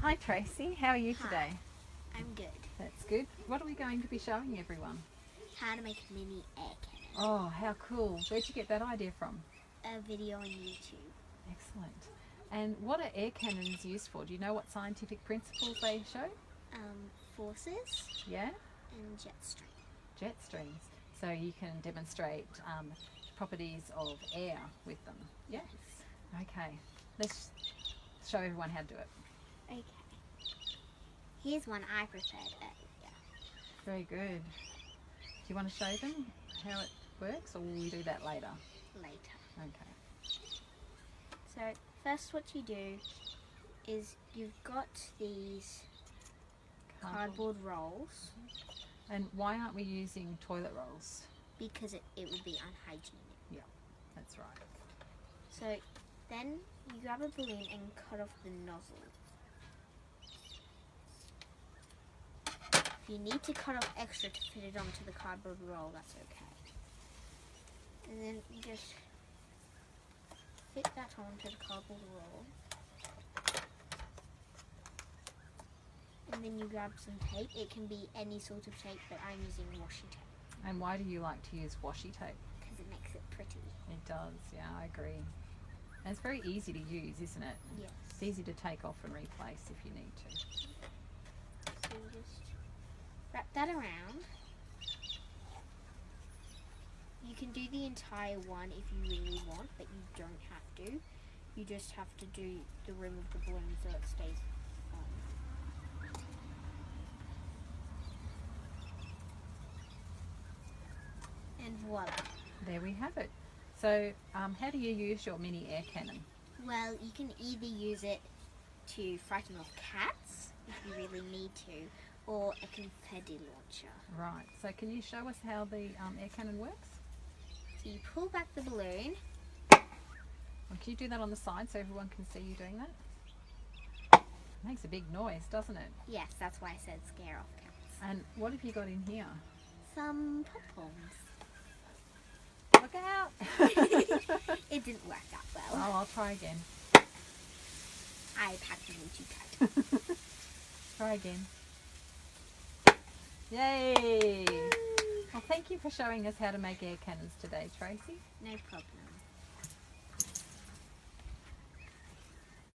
Hi Tracy, how are you today? I'm good. That's good. What are we going to be showing everyone? How to make a mini air cannon. Oh, how cool. Where'd you get that idea from? A video on YouTube. Excellent. And what are air cannons used for? Do you know what scientific principles they show? Forces Yeah? and jet stream. Jet streams. So you can demonstrate properties of air with them. Yeah? Okay. Let's show everyone how to do it. Okay. Here's one I prepared earlier. Very good. Do you want to show them how it works, or will we do that later? Later. Okay. So first what you do is you've got these cardboard rolls And why aren't we using toilet rolls? because it would be unhygienic. Yeah, that's right. So then you grab a balloon and cut off the nozzle. If you need to cut off extra to fit it onto the cardboard roll, that's okay. And then you just fit that onto the cardboard roll. And then you grab some tape. It can be any sort of tape, but I'm using washi tape And why do you like to use washi tape? because it makes it pretty. It does, yeah, I agree. And it's very easy to use, isn't it? Yes. It's easy to take off and replace if you need to. So you just wrap that around. You can do the entire one if you really want, but you don't have to. You just have to do the rim of the balloon so it stays on. And voila. There we have it. So, how do you use your mini air cannon? Well, you can either use it to frighten off cats, if you really need to, or a confetti launcher. Right, so can you show us how the air cannon works? So you pull back the balloon. Can you do that on the side so everyone can see you doing that? It makes a big noise, doesn't it? Yes, that's why I said scare off cats. And what have you got in here? Some pom-poms. Look out! It didn't work that well. Oh, I'll try again. I packed them in too tight. Try again. Yay! Well, thank you for showing us how to make air cannons today, Tracy. No problem.